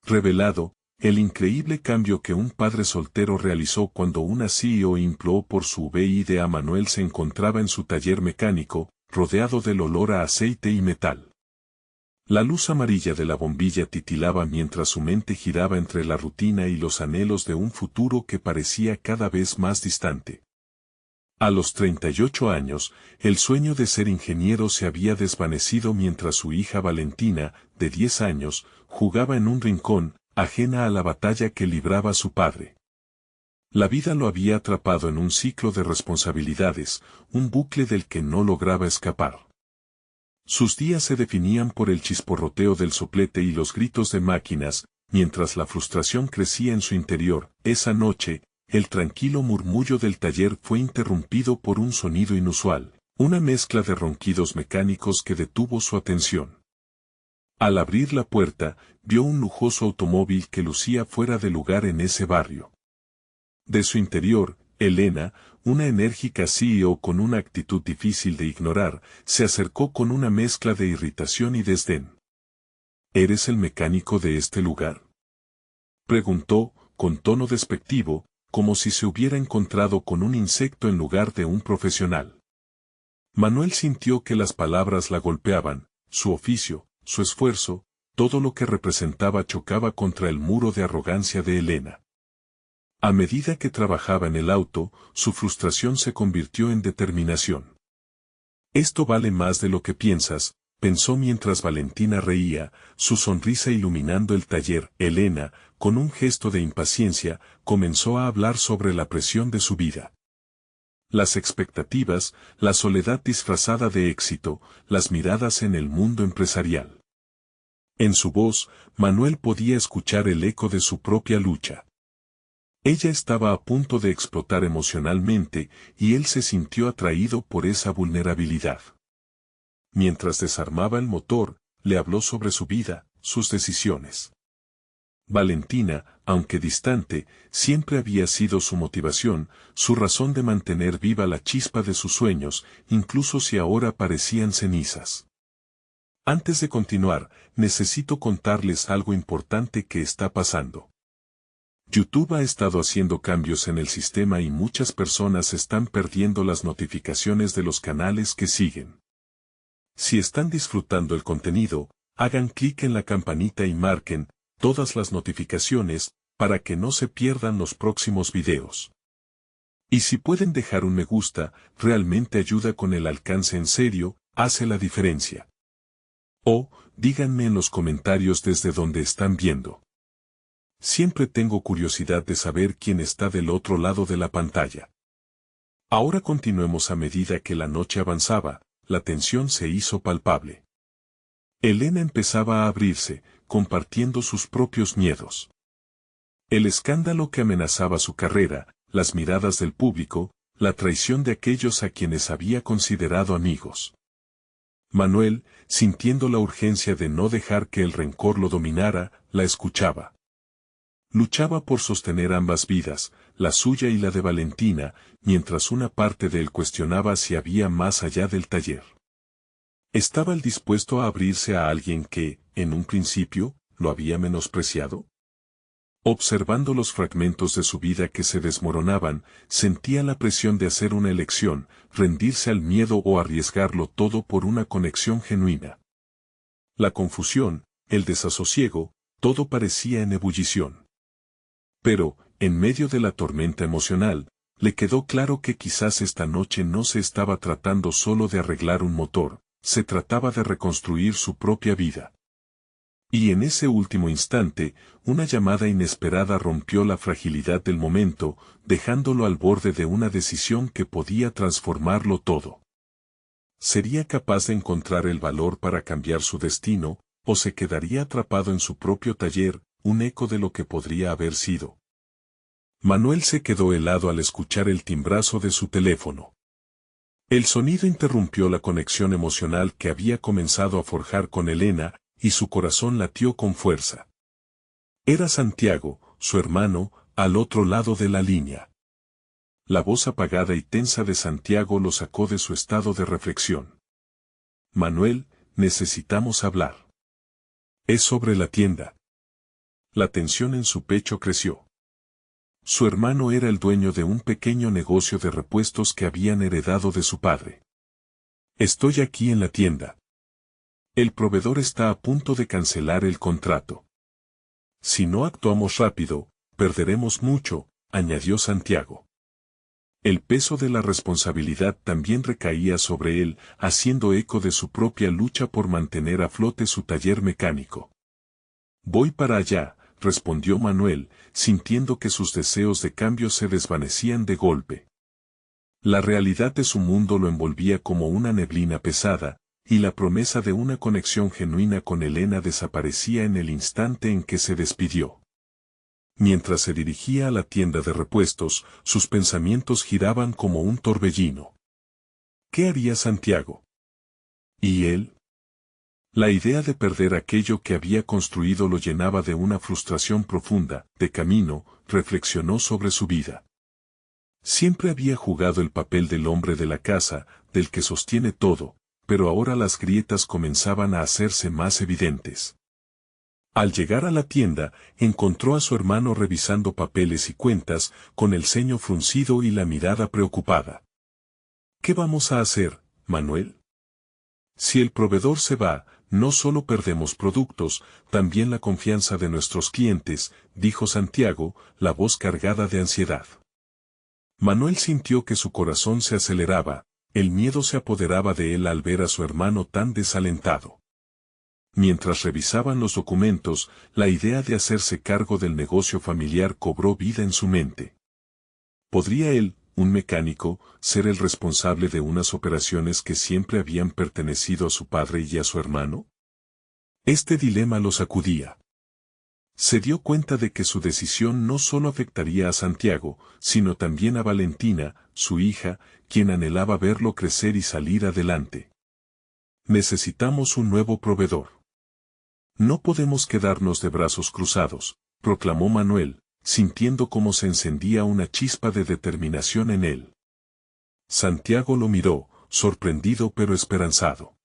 revelado el increíble cambio que un padre soltero realizó cuando una CEO imploró por su vida. Manuel se encontraba en su taller mecánico, rodeado del olor a aceite y metal. La luz amarilla de la bombilla titilaba mientras su mente giraba entre la rutina y los anhelos de un futuro que parecía cada vez más distante. A los 38 años, el sueño de ser ingeniero se había desvanecido mientras su hija Valentina, de 10 años, jugaba en un rincón, ajena a la batalla que libraba su padre. La vida lo había atrapado en un ciclo de responsabilidades, un bucle del que no lograba escapar. Sus días se definían por el chisporroteo del soplete y los gritos de máquinas, mientras la frustración crecía en su interior. Esa noche, el tranquilo murmullo del taller fue interrumpido por un sonido inusual, una mezcla de ronquidos mecánicos que detuvo su atención. Al abrir la puerta, vio un lujoso automóvil que lucía fuera de lugar en ese barrio. De su interior, Elena, una enérgica CEO con una actitud difícil de ignorar, se acercó con una mezcla de irritación y desdén. ¿Eres el mecánico de este lugar?, preguntó, con tono despectivo, como si se hubiera encontrado con un insecto en lugar de un profesional. Manuel sintió que las palabras la golpeaban, su oficio, su esfuerzo, todo lo que representaba chocaba contra el muro de arrogancia de Elena. A medida que trabajaba en el auto, su frustración se convirtió en determinación. Esto vale más de lo que piensas, pensó mientras Valentina reía, su sonrisa iluminando el taller. Elena, con un gesto de impaciencia, comenzó a hablar sobre la presión de su vida. Las expectativas, la soledad disfrazada de éxito, las miradas en el mundo empresarial. En su voz, Manuel podía escuchar el eco de su propia lucha. Ella estaba a punto de explotar emocionalmente, y él se sintió atraído por esa vulnerabilidad. Mientras desarmaba el motor, le habló sobre su vida, sus decisiones. Valentina, aunque distante, siempre había sido su motivación, su razón de mantener viva la chispa de sus sueños, incluso si ahora parecían cenizas. Antes de continuar, necesito contarles algo importante que está pasando. YouTube ha estado haciendo cambios en el sistema y muchas personas están perdiendo las notificaciones de los canales que siguen. Si están disfrutando el contenido, hagan clic en la campanita y marquen todas las notificaciones para que no se pierdan los próximos videos. Y si pueden dejar un me gusta, realmente ayuda con el alcance. En serio, hace la diferencia. O, díganme en los comentarios desde donde están viendo. Siempre tengo curiosidad de saber quién está del otro lado de la pantalla. Ahora continuemos. A medida que la noche avanzaba, la tensión se hizo palpable. Elena empezaba a abrirse, compartiendo sus propios miedos. El escándalo que amenazaba su carrera, las miradas del público, la traición de aquellos a quienes había considerado amigos. Manuel, sintiendo la urgencia de no dejar que el rencor lo dominara, la escuchaba. Luchaba por sostener ambas vidas, la suya y la de Valentina, mientras una parte de él cuestionaba si había más allá del taller. ¿Estaba él dispuesto a abrirse a alguien que, en un principio, lo había menospreciado? Observando los fragmentos de su vida que se desmoronaban, sentía la presión de hacer una elección, rendirse al miedo o arriesgarlo todo por una conexión genuina. La confusión, el desasosiego, todo parecía en ebullición. Pero, en medio de la tormenta emocional, le quedó claro que quizás esta noche no se estaba tratando solo de arreglar un motor, se trataba de reconstruir su propia vida. Y en ese último instante, una llamada inesperada rompió la fragilidad del momento, dejándolo al borde de una decisión que podía transformarlo todo. ¿Sería capaz de encontrar el valor para cambiar su destino, o se quedaría atrapado en su propio taller, un eco de lo que podría haber sido? Manuel se quedó helado al escuchar el timbrazo de su teléfono. El sonido interrumpió la conexión emocional que había comenzado a forjar con Elena, y su corazón latió con fuerza. Era Santiago, su hermano, al otro lado de la línea. La voz apagada y tensa de Santiago lo sacó de su estado de reflexión. Manuel, necesitamos hablar. Es sobre la tienda. La tensión en su pecho creció. Su hermano era el dueño de un pequeño negocio de repuestos que habían heredado de su padre. Estoy aquí en la tienda. El proveedor está a punto de cancelar el contrato. Si no actuamos rápido, perderemos mucho, añadió Santiago. El peso de la responsabilidad también recaía sobre él, haciendo eco de su propia lucha por mantener a flote su taller mecánico. Voy para allá, respondió Manuel, sintiendo que sus deseos de cambio se desvanecían de golpe. La realidad de su mundo lo envolvía como una neblina pesada, y la promesa de una conexión genuina con Elena desaparecía en el instante en que se despidió. Mientras se dirigía a la tienda de repuestos, sus pensamientos giraban como un torbellino. ¿Qué haría Santiago? ¿Y él? La idea de perder aquello que había construido lo llenaba de una frustración profunda. De camino, reflexionó sobre su vida. Siempre había jugado el papel del hombre de la casa, del que sostiene todo, pero ahora las grietas comenzaban a hacerse más evidentes. Al llegar a la tienda, encontró a su hermano revisando papeles y cuentas, con el ceño fruncido y la mirada preocupada. ¿Qué vamos a hacer, Manuel? Si el proveedor se va, no solo perdemos productos, también la confianza de nuestros clientes, dijo Santiago, la voz cargada de ansiedad. Manuel sintió que su corazón se aceleraba, el miedo se apoderaba de él al ver a su hermano tan desalentado. Mientras revisaban los documentos, la idea de hacerse cargo del negocio familiar cobró vida en su mente. ¿Podría él, un mecánico, ser el responsable de unas operaciones que siempre habían pertenecido a su padre y a su hermano? Este dilema lo sacudía. Se dio cuenta de que su decisión no solo afectaría a Santiago, sino también a Valentina, su hija, quien anhelaba verlo crecer y salir adelante. Necesitamos un nuevo proveedor. No podemos quedarnos de brazos cruzados, proclamó Manuel, sintiendo cómo se encendía una chispa de determinación en él. Santiago lo miró, sorprendido pero esperanzado.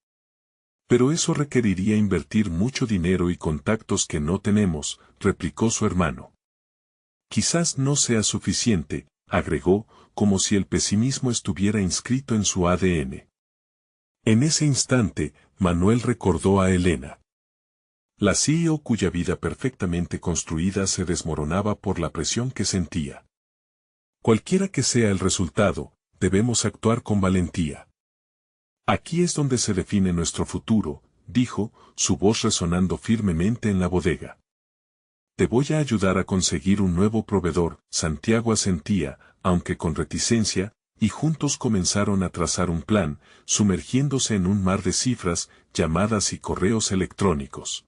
Pero eso requeriría invertir mucho dinero y contactos que no tenemos, replicó su hermano. Quizás no sea suficiente, agregó, como si el pesimismo estuviera inscrito en su ADN. En ese instante, Manuel recordó a Elena. La CEO cuya vida perfectamente construida se desmoronaba por la presión que sentía. Cualquiera que sea el resultado, debemos actuar con valentía. Aquí es donde se define nuestro futuro, dijo, su voz resonando firmemente en la bodega. Te voy a ayudar a conseguir un nuevo proveedor, Santiago asentía, aunque con reticencia, y juntos comenzaron a trazar un plan, sumergiéndose en un mar de cifras, llamadas y correos electrónicos.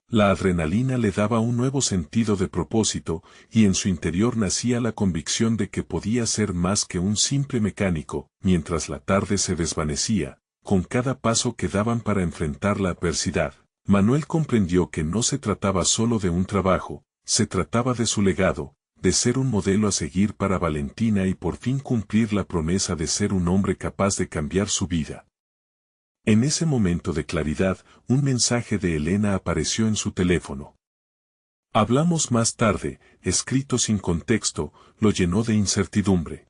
La adrenalina le daba un nuevo sentido de propósito, y en su interior nacía la convicción de que podía ser más que un simple mecánico. Mientras la tarde se desvanecía, con cada paso que daban para enfrentar la adversidad, Manuel comprendió que no se trataba solo de un trabajo, se trataba de su legado, de ser un modelo a seguir para Valentina y por fin cumplir la promesa de ser un hombre capaz de cambiar su vida. En ese momento de claridad, un mensaje de Elena apareció en su teléfono. Hablamos más tarde, escrito sin contexto, lo llenó de incertidumbre.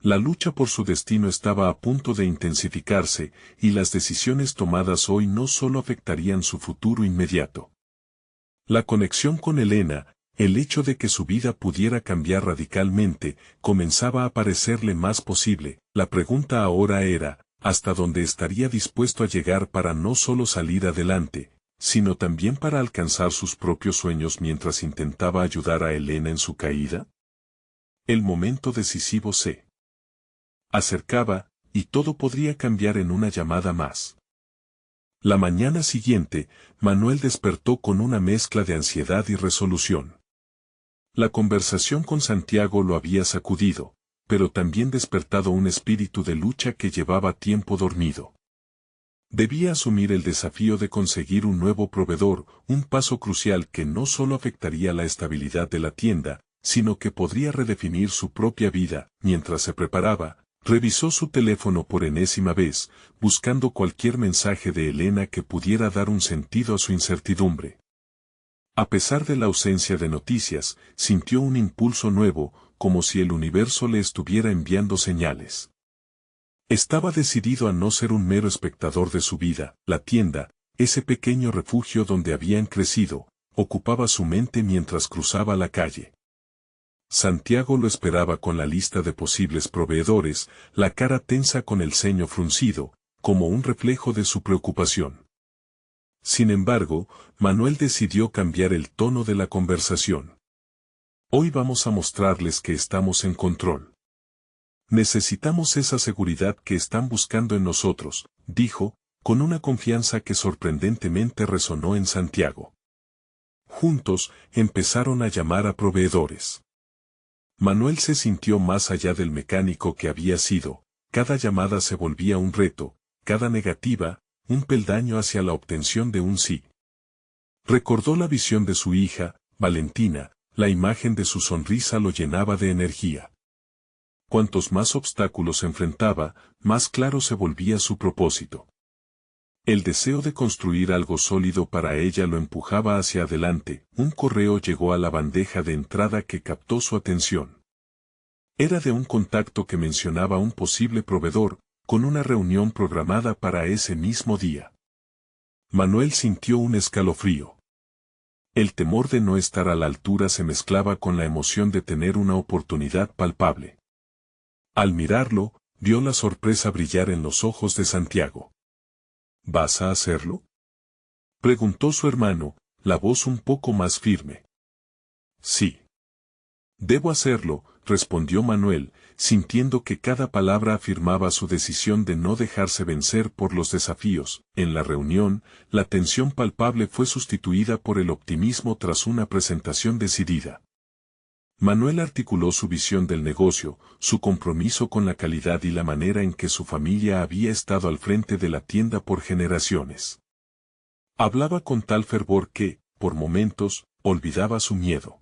La lucha por su destino estaba a punto de intensificarse, y las decisiones tomadas hoy no solo afectarían su futuro inmediato. La conexión con Elena, el hecho de que su vida pudiera cambiar radicalmente, comenzaba a parecerle más posible. La pregunta ahora era, ¿hasta dónde estaría dispuesto a llegar para no solo salir adelante, sino también para alcanzar sus propios sueños mientras intentaba ayudar a Elena en su caída? El momento decisivo se acercaba, y todo podría cambiar en una llamada más. La mañana siguiente, Manuel despertó con una mezcla de ansiedad y resolución. La conversación con Santiago lo había sacudido, pero también despertado un espíritu de lucha que llevaba tiempo dormido. Debía asumir el desafío de conseguir un nuevo proveedor, un paso crucial que no solo afectaría la estabilidad de la tienda, sino que podría redefinir su propia vida. Mientras se preparaba, revisó su teléfono por enésima vez, buscando cualquier mensaje de Elena que pudiera dar un sentido a su incertidumbre. A pesar de la ausencia de noticias, sintió un impulso nuevo, como si el universo le estuviera enviando señales. Estaba decidido a no ser un mero espectador de su vida. La tienda, ese pequeño refugio donde habían crecido, ocupaba su mente mientras cruzaba la calle. Santiago lo esperaba con la lista de posibles proveedores, la cara tensa con el ceño fruncido, como un reflejo de su preocupación. Sin embargo, Manuel decidió cambiar el tono de la conversación. Hoy vamos a mostrarles que estamos en control. Necesitamos esa seguridad que están buscando en nosotros, dijo, con una confianza que sorprendentemente resonó en Santiago. Juntos, empezaron a llamar a proveedores. Manuel se sintió más allá del mecánico que había sido, cada llamada se volvía un reto, cada negativa, un peldaño hacia la obtención de un sí. Recordó la visión de su hija, Valentina, la imagen de su sonrisa lo llenaba de energía. Cuantos más obstáculos enfrentaba, más claro se volvía su propósito. El deseo de construir algo sólido para ella lo empujaba hacia adelante. Un correo llegó a la bandeja de entrada que captó su atención. Era de un contacto que mencionaba un posible proveedor, con una reunión programada para ese mismo día. Manuel sintió un escalofrío. El temor de no estar a la altura se mezclaba con la emoción de tener una oportunidad palpable. Al mirarlo, vio la sorpresa brillar en los ojos de Santiago. ¿Vas a hacerlo?, preguntó su hermano, la voz un poco más firme. Sí. Debo hacerlo, respondió Manuel, sintiendo que cada palabra afirmaba su decisión de no dejarse vencer por los desafíos. En la reunión, la tensión palpable fue sustituida por el optimismo tras una presentación decidida. Manuel articuló su visión del negocio, su compromiso con la calidad y la manera en que su familia había estado al frente de la tienda por generaciones. Hablaba con tal fervor que, por momentos, olvidaba su miedo.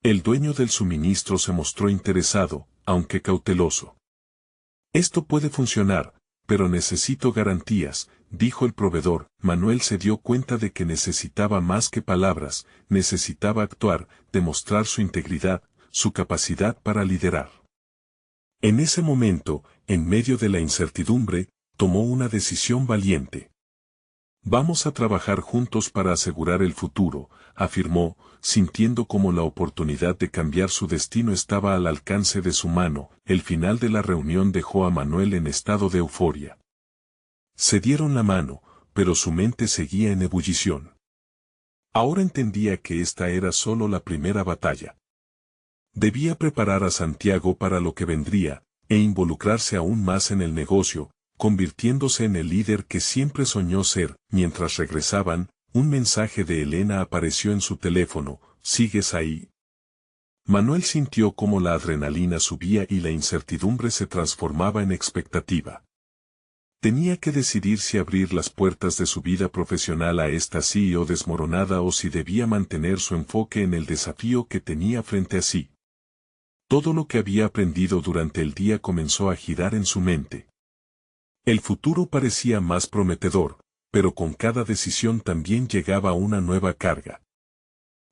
El dueño del suministro se mostró interesado, aunque cauteloso. Esto puede funcionar, pero necesito garantías, dijo el proveedor. Manuel se dio cuenta de que necesitaba más que palabras, necesitaba actuar, demostrar su integridad, su capacidad para liderar. En ese momento, en medio de la incertidumbre, tomó una decisión valiente. Vamos a trabajar juntos para asegurar el futuro, afirmó, sintiendo como la oportunidad de cambiar su destino estaba al alcance de su mano. El final de la reunión dejó a Manuel en estado de euforia. Se dieron la mano, pero su mente seguía en ebullición. Ahora entendía que esta era solo la primera batalla. Debía preparar a Santiago para lo que vendría, e involucrarse aún más en el negocio, convirtiéndose en el líder que siempre soñó ser. Mientras regresaban, un mensaje de Elena apareció en su teléfono: ¿sigues ahí? Manuel sintió cómo la adrenalina subía y la incertidumbre se transformaba en expectativa. Tenía que decidir si abrir las puertas de su vida profesional a esta CEO desmoronada o si debía mantener su enfoque en el desafío que tenía frente a sí. Todo lo que había aprendido durante el día comenzó a girar en su mente. El futuro parecía más prometedor, pero con cada decisión también llegaba una nueva carga.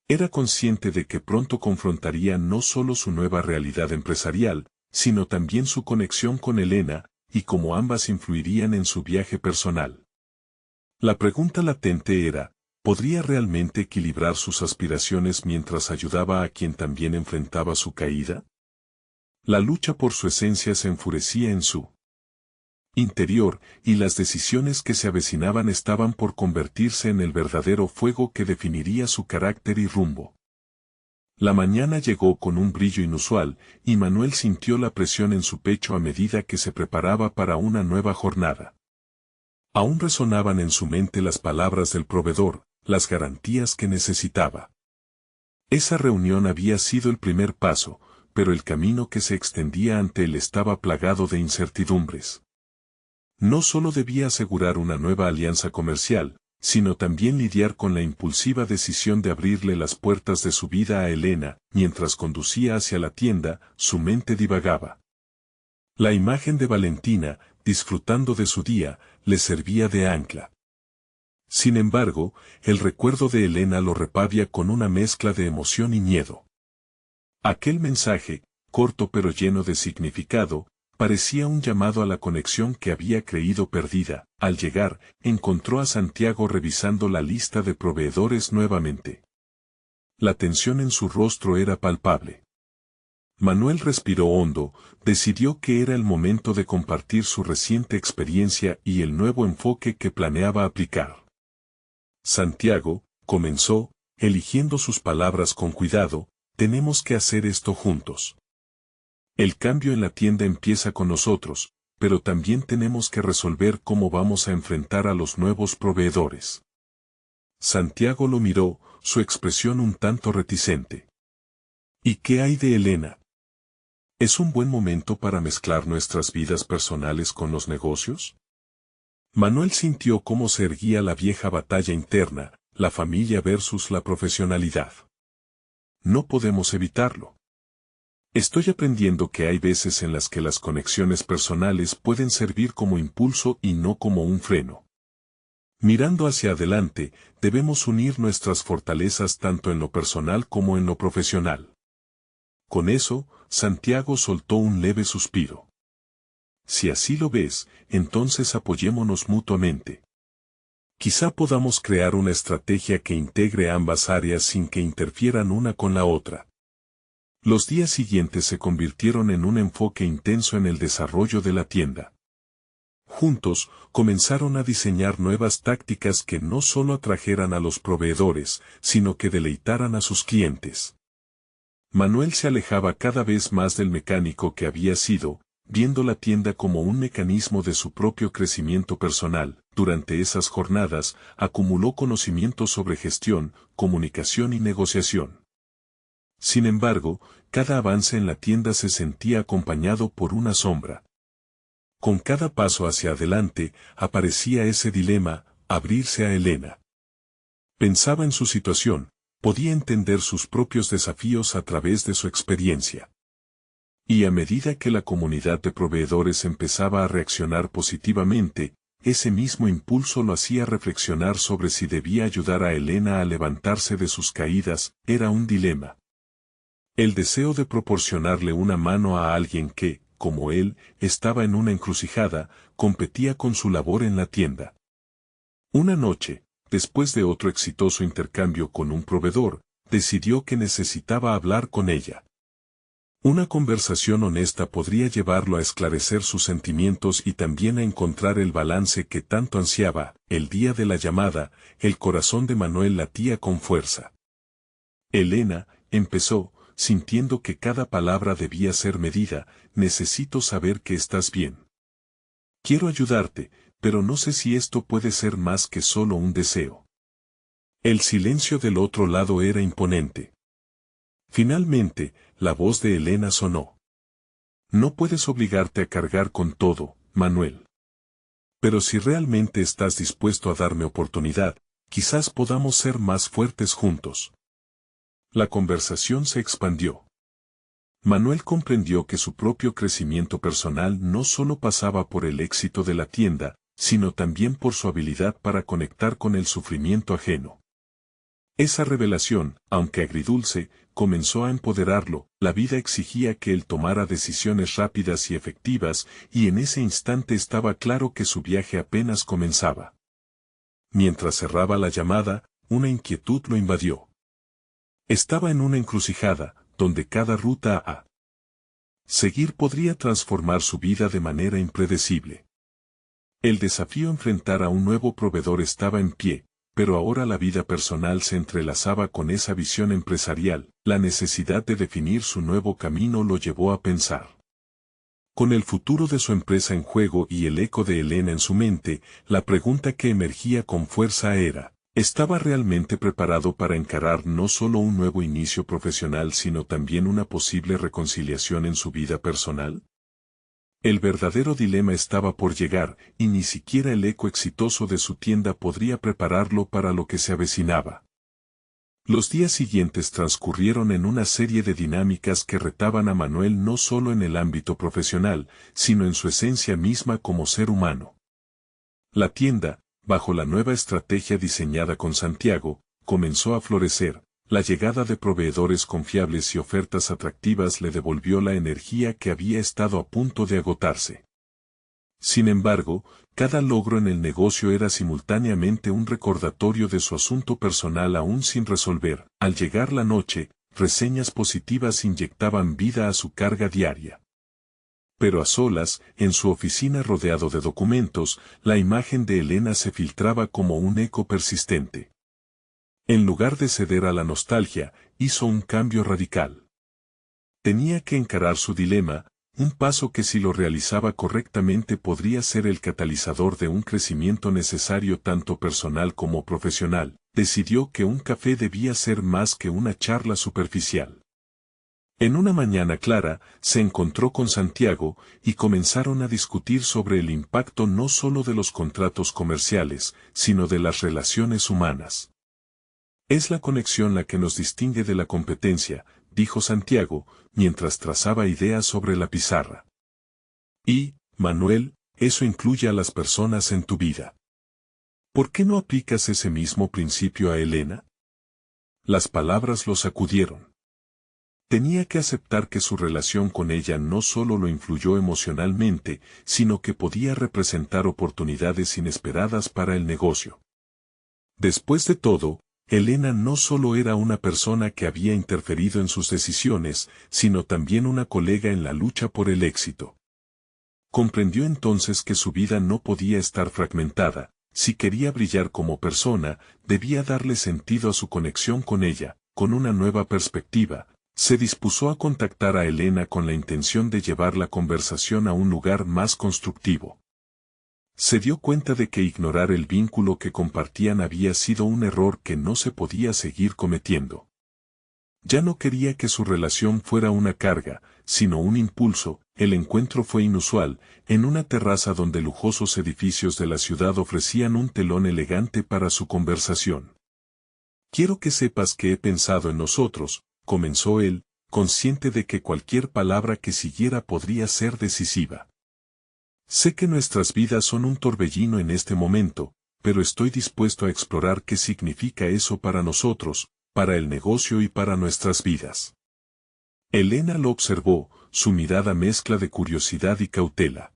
Era consciente de que pronto confrontaría no solo su nueva realidad empresarial, sino también su conexión con Elena, y cómo ambas influirían en su viaje personal. La pregunta latente era, ¿podría realmente equilibrar sus aspiraciones mientras ayudaba a quien también enfrentaba su caída? La lucha por su esencia se enfurecía en su interior, y las decisiones que se avecinaban estaban por convertirse en el verdadero fuego que definiría su carácter y rumbo. La mañana llegó con un brillo inusual, y Manuel sintió la presión en su pecho a medida que se preparaba para una nueva jornada. Aún resonaban en su mente las palabras del proveedor, las garantías que necesitaba. Esa reunión había sido el primer paso, pero el camino que se extendía ante él estaba plagado de incertidumbres. No solo debía asegurar una nueva alianza comercial, sino también lidiar con la impulsiva decisión de abrirle las puertas de su vida a Elena. Mientras conducía hacia la tienda, su mente divagaba. La imagen de Valentina, disfrutando de su día, le servía de ancla. Sin embargo, el recuerdo de Elena lo repavia con una mezcla de emoción y miedo. Aquel mensaje, corto pero lleno de significado, parecía un llamado a la conexión que había creído perdida. Al llegar, encontró a Santiago revisando la lista de proveedores nuevamente. La tensión en su rostro era palpable. Manuel respiró hondo, decidió que era el momento de compartir su reciente experiencia y el nuevo enfoque que planeaba aplicar. Santiago, comenzó, eligiendo sus palabras con cuidado, tenemos que hacer esto juntos. El cambio en la tienda empieza con nosotros, pero también tenemos que resolver cómo vamos a enfrentar a los nuevos proveedores. Santiago lo miró, su expresión un tanto reticente. ¿Y qué hay de Elena? ¿Es un buen momento para mezclar nuestras vidas personales con los negocios? Manuel sintió cómo se erguía la vieja batalla interna, la familia versus la profesionalidad. No podemos evitarlo. Estoy aprendiendo que hay veces en las que las conexiones personales pueden servir como impulso y no como un freno. Mirando hacia adelante, debemos unir nuestras fortalezas tanto en lo personal como en lo profesional. Con eso, Santiago soltó un leve suspiro. Si así lo ves, entonces apoyémonos mutuamente. Quizá podamos crear una estrategia que integre ambas áreas sin que interfieran una con la otra. Los días siguientes se convirtieron en un enfoque intenso en el desarrollo de la tienda. Juntos, comenzaron a diseñar nuevas tácticas que no solo atrajeran a los proveedores, sino que deleitaran a sus clientes. Manuel se alejaba cada vez más del mecánico que había sido, viendo la tienda como un mecanismo de su propio crecimiento personal. Durante esas jornadas, acumuló conocimientos sobre gestión, comunicación y negociación. Sin embargo, cada avance en la tienda se sentía acompañado por una sombra. Con cada paso hacia adelante, aparecía ese dilema, abrirse a Elena. Pensaba en su situación, podía entender sus propios desafíos a través de su experiencia. Y a medida que la comunidad de proveedores empezaba a reaccionar positivamente, ese mismo impulso lo hacía reflexionar sobre si debía ayudar a Elena a levantarse de sus caídas. Era un dilema. El deseo de proporcionarle una mano a alguien que, como él, estaba en una encrucijada, competía con su labor en la tienda. Una noche, después de otro exitoso intercambio con un proveedor, decidió que necesitaba hablar con ella. Una conversación honesta podría llevarlo a esclarecer sus sentimientos y también a encontrar el balance que tanto ansiaba. El día de la llamada, el corazón de Manuel latía con fuerza. Elena, empezó, sintiendo que cada palabra debía ser medida, necesito saber que estás bien. Quiero ayudarte, pero no sé si esto puede ser más que solo un deseo. El silencio del otro lado era imponente. Finalmente, la voz de Elena sonó. No puedes obligarte a cargar con todo, Manuel. Pero si realmente estás dispuesto a darme oportunidad, quizás podamos ser más fuertes juntos. La conversación se expandió. Manuel comprendió que su propio crecimiento personal no solo pasaba por el éxito de la tienda, sino también por su habilidad para conectar con el sufrimiento ajeno. Esa revelación, aunque agridulce, comenzó a empoderarlo. La vida exigía que él tomara decisiones rápidas y efectivas, y en ese instante estaba claro que su viaje apenas comenzaba. Mientras cerraba la llamada, una inquietud lo invadió. Estaba en una encrucijada, donde cada ruta a seguir podría transformar su vida de manera impredecible. El desafío enfrentar a un nuevo proveedor estaba en pie, pero ahora la vida personal se entrelazaba con esa visión empresarial. La necesidad de definir su nuevo camino lo llevó a pensar. Con el futuro de su empresa en juego y el eco de Elena en su mente, la pregunta que emergía con fuerza era, ¿estaba realmente preparado para encarar no solo un nuevo inicio profesional sino también una posible reconciliación en su vida personal? El verdadero dilema estaba por llegar, y ni siquiera el eco exitoso de su tienda podría prepararlo para lo que se avecinaba. Los días siguientes transcurrieron en una serie de dinámicas que retaban a Manuel no solo en el ámbito profesional, sino en su esencia misma como ser humano. La tienda, bajo la nueva estrategia diseñada con Santiago, comenzó a florecer. La llegada de proveedores confiables y ofertas atractivas le devolvió la energía que había estado a punto de agotarse. Sin embargo, cada logro en el negocio era simultáneamente un recordatorio de su asunto personal aún sin resolver. Al llegar la noche, reseñas positivas inyectaban vida a su carga diaria. Pero a solas, en su oficina rodeado de documentos, la imagen de Elena se filtraba como un eco persistente. En lugar de ceder a la nostalgia, hizo un cambio radical. Tenía que encarar su dilema, un paso que si lo realizaba correctamente podría ser el catalizador de un crecimiento necesario tanto personal como profesional. Decidió que un café debía ser más que una charla superficial. En una mañana clara, se encontró con Santiago y comenzaron a discutir sobre el impacto no solo de los contratos comerciales, sino de las relaciones humanas. Es la conexión la que nos distingue de la competencia, dijo Santiago, mientras trazaba ideas sobre la pizarra. Y, Manuel, eso incluye a las personas en tu vida. ¿Por qué no aplicas ese mismo principio a Elena? Las palabras lo sacudieron. Tenía que aceptar que su relación con ella no solo lo influyó emocionalmente, sino que podía representar oportunidades inesperadas para el negocio. Después de todo, Elena no solo era una persona que había interferido en sus decisiones, sino también una colega en la lucha por el éxito. Comprendió entonces que su vida no podía estar fragmentada. Si quería brillar como persona, debía darle sentido a su conexión con ella. Con una nueva perspectiva, se dispuso a contactar a Elena con la intención de llevar la conversación a un lugar más constructivo. Se dio cuenta de que ignorar el vínculo que compartían había sido un error que no se podía seguir cometiendo. Ya no quería que su relación fuera una carga, sino un impulso. El encuentro fue inusual, en una terraza donde lujosos edificios de la ciudad ofrecían un telón elegante para su conversación. Quiero que sepas que he pensado en nosotros, comenzó él, consciente de que cualquier palabra que siguiera podría ser decisiva. Sé que nuestras vidas son un torbellino en este momento, pero estoy dispuesto a explorar qué significa eso para nosotros, para el negocio y para nuestras vidas. Elena lo observó, su mirada mezcla de curiosidad y cautela.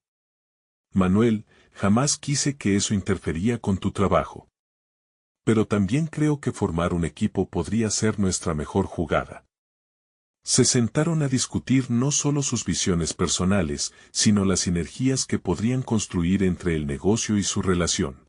Manuel, jamás quise que eso interfería con tu trabajo. Pero también creo que formar un equipo podría ser nuestra mejor jugada. Se sentaron a discutir no solo sus visiones personales, sino las sinergias que podrían construir entre el negocio y su relación.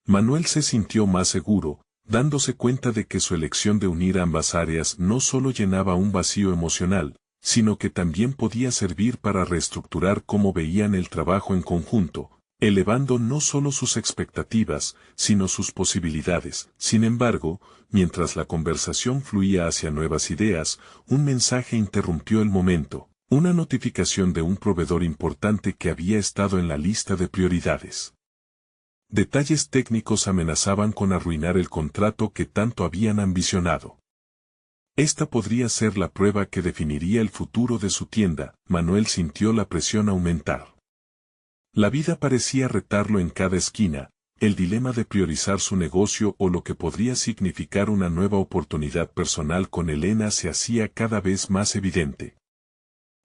Manuel se sintió más seguro, dándose cuenta de que su elección de unir ambas áreas no solo llenaba un vacío emocional, sino que también podía servir para reestructurar cómo veían el trabajo en conjunto, elevando no solo sus expectativas, sino sus posibilidades. Sin embargo, mientras la conversación fluía hacia nuevas ideas, un mensaje interrumpió el momento, una notificación de un proveedor importante que había estado en la lista de prioridades. Detalles técnicos amenazaban con arruinar el contrato que tanto habían ambicionado. Esta podría ser la prueba que definiría el futuro de su tienda. Manuel sintió la presión aumentar. La vida parecía retarlo en cada esquina, el dilema de priorizar su negocio o lo que podría significar una nueva oportunidad personal con Elena se hacía cada vez más evidente.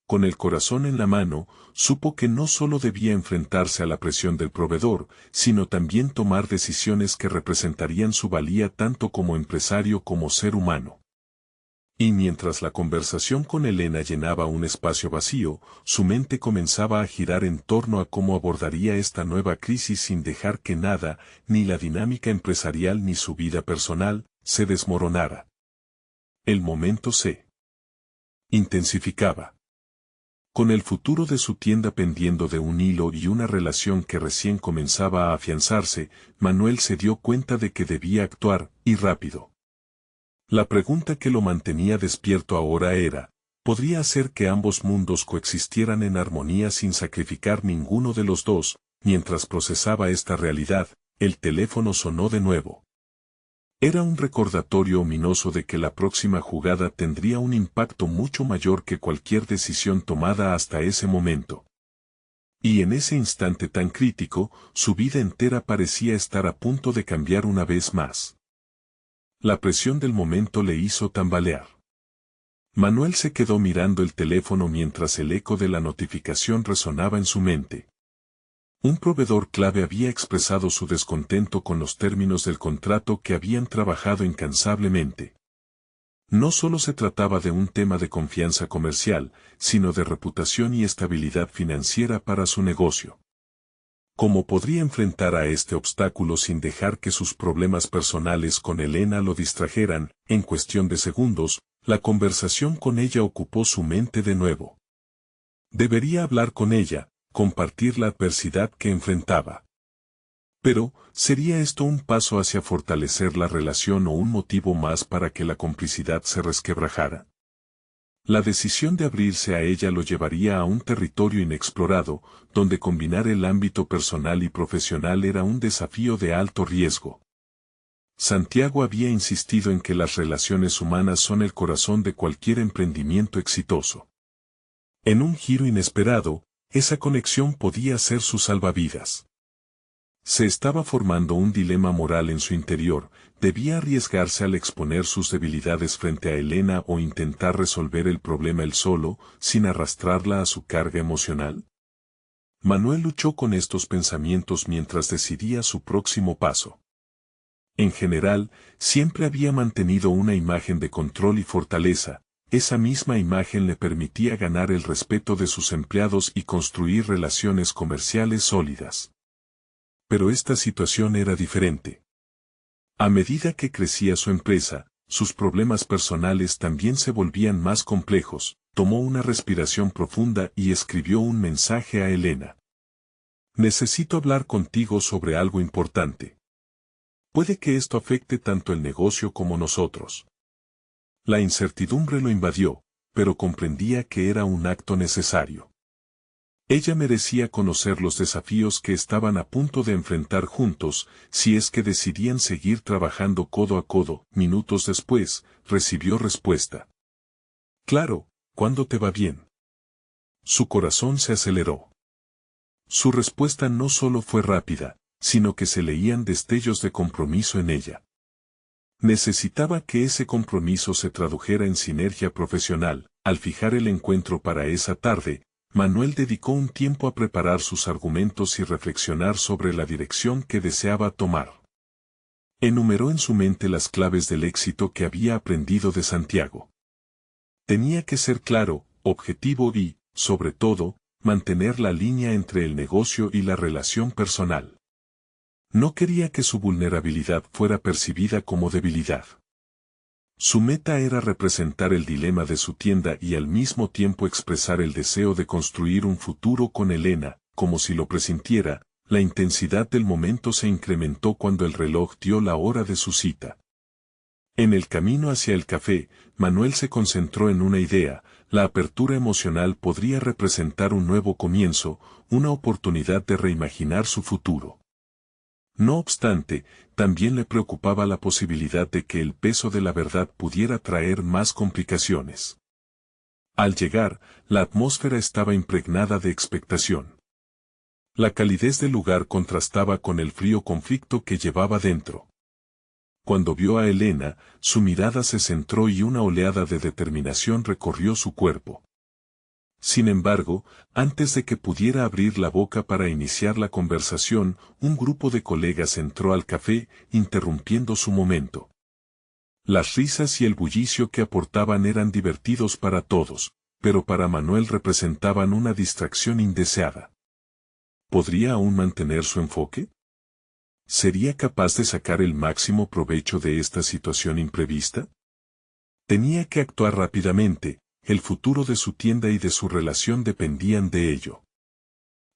Con el corazón en la mano, supo que no solo debía enfrentarse a la presión del proveedor, sino también tomar decisiones que representarían su valía tanto como empresario como ser humano. Y mientras la conversación con Elena llenaba un espacio vacío, su mente comenzaba a girar en torno a cómo abordaría esta nueva crisis sin dejar que nada, ni la dinámica empresarial ni su vida personal, se desmoronara. El momento se intensificaba. Con el futuro de su tienda pendiendo de un hilo y una relación que recién comenzaba a afianzarse, Manuel se dio cuenta de que debía actuar, y rápido. La pregunta que lo mantenía despierto ahora era, ¿podría hacer que ambos mundos coexistieran en armonía sin sacrificar ninguno de los dos? Mientras procesaba esta realidad, el teléfono sonó de nuevo. Era un recordatorio ominoso de que la próxima jugada tendría un impacto mucho mayor que cualquier decisión tomada hasta ese momento. Y en ese instante tan crítico, su vida entera parecía estar a punto de cambiar una vez más. La presión del momento le hizo tambalear. Manuel se quedó mirando el teléfono mientras el eco de la notificación resonaba en su mente. Un proveedor clave había expresado su descontento con los términos del contrato que habían trabajado incansablemente. No solo se trataba de un tema de confianza comercial, sino de reputación y estabilidad financiera para su negocio. ¿Cómo podría enfrentar a este obstáculo sin dejar que sus problemas personales con Elena lo distrajeran? En cuestión de segundos, la conversación con ella ocupó su mente de nuevo. Debería hablar con ella, compartir la adversidad que enfrentaba. Pero, ¿sería esto un paso hacia fortalecer la relación o un motivo más para que la complicidad se resquebrajara? La decisión de abrirse a ella lo llevaría a un territorio inexplorado, donde combinar el ámbito personal y profesional era un desafío de alto riesgo. Santiago había insistido en que las relaciones humanas son el corazón de cualquier emprendimiento exitoso. En un giro inesperado, esa conexión podía ser su salvavidas. Se estaba formando un dilema moral en su interior: ¿debía arriesgarse al exponer sus debilidades frente a Elena o intentar resolver el problema él solo, sin arrastrarla a su carga emocional? Manuel luchó con estos pensamientos mientras decidía su próximo paso. En general, siempre había mantenido una imagen de control y fortaleza. Esa misma imagen le permitía ganar el respeto de sus empleados y construir relaciones comerciales sólidas. Pero esta situación era diferente. A medida que crecía su empresa, sus problemas personales también se volvían más complejos. Tomó una respiración profunda y escribió un mensaje a Elena. Necesito hablar contigo sobre algo importante. Puede que esto afecte tanto el negocio como nosotros. La incertidumbre lo invadió, pero comprendía que era un acto necesario. Ella merecía conocer los desafíos que estaban a punto de enfrentar juntos, si es que decidían seguir trabajando codo a codo. Minutos después, recibió respuesta. Claro, ¿cuándo te va bien? Su corazón se aceleró. Su respuesta no solo fue rápida, sino que se leían destellos de compromiso en ella. Necesitaba que ese compromiso se tradujera en sinergia profesional. Al fijar el encuentro para esa tarde, Manuel dedicó un tiempo a preparar sus argumentos y reflexionar sobre la dirección que deseaba tomar. Enumeró en su mente las claves del éxito que había aprendido de Santiago. Tenía que ser claro, objetivo y, sobre todo, mantener la línea entre el negocio y la relación personal. No quería que su vulnerabilidad fuera percibida como debilidad. Su meta era representar el dilema de su tienda y al mismo tiempo expresar el deseo de construir un futuro con Elena. Como si lo presintiera, la intensidad del momento se incrementó cuando el reloj dio la hora de su cita. En el camino hacia el café, Manuel se concentró en una idea: la apertura emocional podría representar un nuevo comienzo, una oportunidad de reimaginar su futuro. No obstante, también le preocupaba la posibilidad de que el peso de la verdad pudiera traer más complicaciones. Al llegar, la atmósfera estaba impregnada de expectación. La calidez del lugar contrastaba con el frío conflicto que llevaba dentro. Cuando vio a Elena, su mirada se centró y una oleada de determinación recorrió su cuerpo. Sin embargo, antes de que pudiera abrir la boca para iniciar la conversación, un grupo de colegas entró al café, interrumpiendo su momento. Las risas y el bullicio que aportaban eran divertidos para todos, pero para Manuel representaban una distracción indeseada. ¿Podría aún mantener su enfoque? ¿Sería capaz de sacar el máximo provecho de esta situación imprevista? Tenía que actuar rápidamente. El futuro de su tienda y de su relación dependían de ello.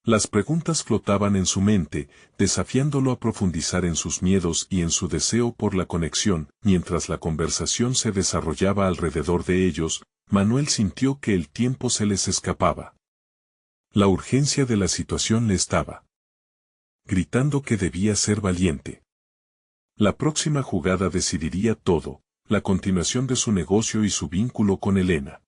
Las preguntas flotaban en su mente, desafiándolo a profundizar en sus miedos y en su deseo por la conexión. Mientras la conversación se desarrollaba alrededor de ellos, Manuel sintió que el tiempo se les escapaba. La urgencia de la situación le estaba gritando que debía ser valiente. La próxima jugada decidiría todo: la continuación de su negocio y su vínculo con Elena.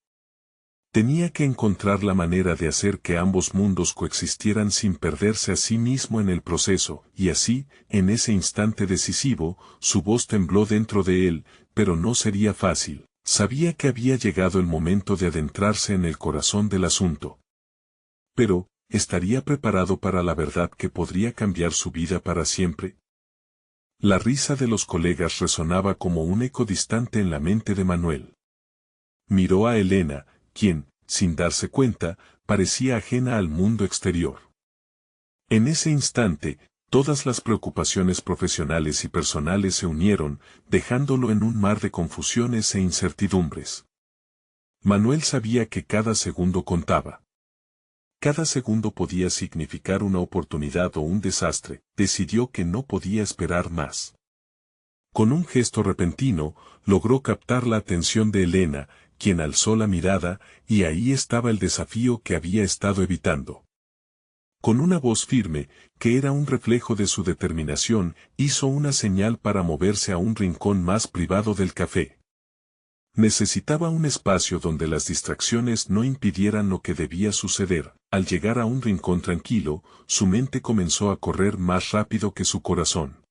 Tenía que encontrar la manera de hacer que ambos mundos coexistieran sin perderse a sí mismo en el proceso, y así, en ese instante decisivo, su voz tembló dentro de él, pero no sería fácil. Sabía que había llegado el momento de adentrarse en el corazón del asunto. Pero, ¿estaría preparado para la verdad que podría cambiar su vida para siempre? La risa de los colegas resonaba como un eco distante en la mente de Manuel. Miró a Elena, quien, sin darse cuenta, parecía ajena al mundo exterior. En ese instante, todas las preocupaciones profesionales y personales se unieron, dejándolo en un mar de confusiones e incertidumbres. Manuel sabía que cada segundo contaba. Cada segundo podía significar una oportunidad o un desastre. Decidió que no podía esperar más. Con un gesto repentino, logró captar la atención de Elena, quien alzó la mirada, y ahí estaba el desafío que había estado evitando. Con una voz firme, que era un reflejo de su determinación, hizo una señal para moverse a un rincón más privado del café. Necesitaba un espacio donde las distracciones no impidieran lo que debía suceder. Al llegar a un rincón tranquilo, su mente comenzó a correr más rápido que su corazón.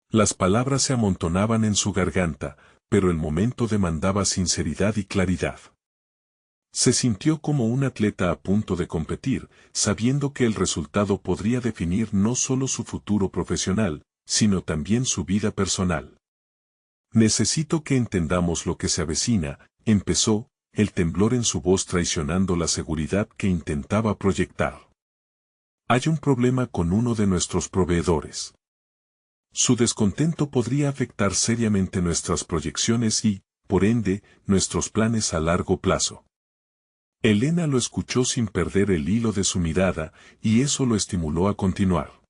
Las palabras se amontonaban en su garganta, pero el momento demandaba sinceridad y claridad. Se sintió como un atleta a punto de competir, sabiendo que el resultado podría definir no solo su futuro profesional, sino también su vida personal. Necesito que entendamos lo que se avecina, empezó, el temblor en su voz traicionando la seguridad que intentaba proyectar. Hay un problema con uno de nuestros proveedores. Su descontento podría afectar seriamente nuestras proyecciones y, por ende, nuestros planes a largo plazo. Elena lo escuchó sin perder el hilo de su mirada, y eso lo estimuló a continuar.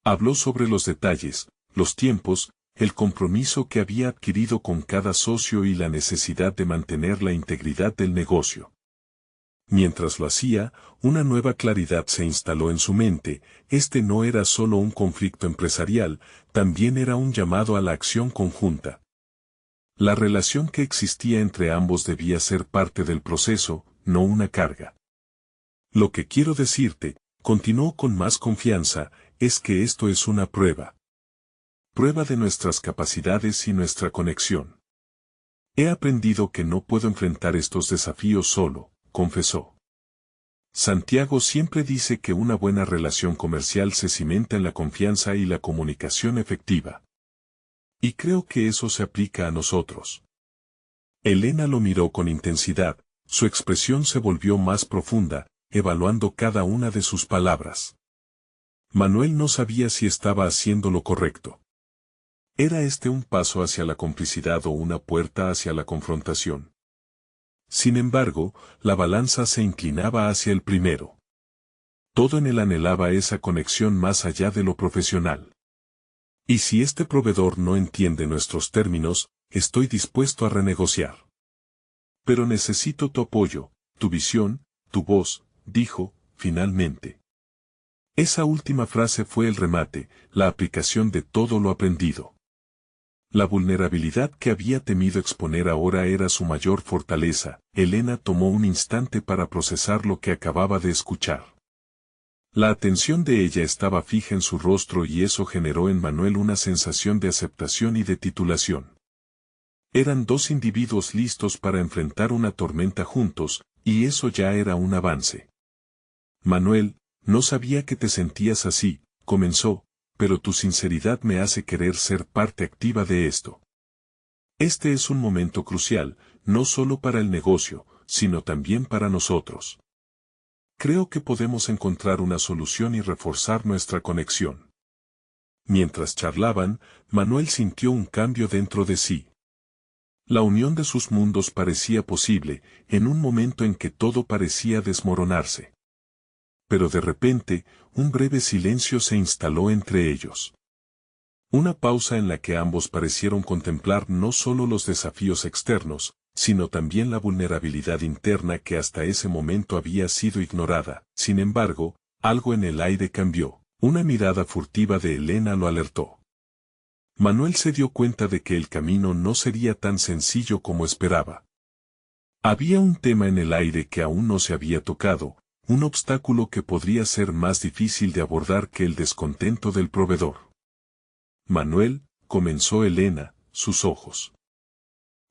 Habló sobre los detalles, los tiempos, el compromiso que había adquirido con cada socio y la necesidad de mantener la integridad del negocio. Mientras lo hacía, una nueva claridad se instaló en su mente. Este no era solo un conflicto empresarial, también era un llamado a la acción conjunta. La relación que existía entre ambos debía ser parte del proceso, no una carga. Lo que quiero decirte, continuó con más confianza, es que esto es una prueba. Prueba de nuestras capacidades y nuestra conexión. He aprendido que no puedo enfrentar estos desafíos solo, confesó. Santiago siempre dice que una buena relación comercial se cimenta en la confianza y la comunicación efectiva. Y creo que eso se aplica a nosotros. Elena lo miró con intensidad, su expresión se volvió más profunda, evaluando cada una de sus palabras. Manuel no sabía si estaba haciendo lo correcto. ¿Era este un paso hacia la complicidad o una puerta hacia la confrontación? Sin embargo, la balanza se inclinaba hacia el primero. Todo en él anhelaba esa conexión más allá de lo profesional. Y si este proveedor no entiende nuestros términos, estoy dispuesto a renegociar. Pero necesito tu apoyo, tu visión, tu voz, dijo, finalmente. Esa última frase fue el remate, la aplicación de todo lo aprendido. La vulnerabilidad que había temido exponer ahora era su mayor fortaleza. Elena tomó un instante para procesar lo que acababa de escuchar. La atención de ella estaba fija en su rostro y eso generó en Manuel una sensación de aceptación y de titulación. Eran dos individuos listos para enfrentar una tormenta juntos, y eso ya era un avance. Manuel, no sabía que te sentías así, comenzó, pero tu sinceridad me hace querer ser parte activa de esto. Este es un momento crucial, no solo para el negocio, sino también para nosotros. Creo que podemos encontrar una solución y reforzar nuestra conexión. Mientras charlaban, Manuel sintió un cambio dentro de sí. La unión de sus mundos parecía posible, en un momento en que todo parecía desmoronarse. Pero de repente, un breve silencio se instaló entre ellos. Una pausa en la que ambos parecieron contemplar no solo los desafíos externos, sino también la vulnerabilidad interna que hasta ese momento había sido ignorada. Sin embargo, algo en el aire cambió. Una mirada furtiva de Elena lo alertó. Manuel se dio cuenta de que el camino no sería tan sencillo como esperaba. Había un tema en el aire que aún no se había tocado, un obstáculo que podría ser más difícil de abordar que el descontento del proveedor. Manuel, comenzó Elena, sus ojos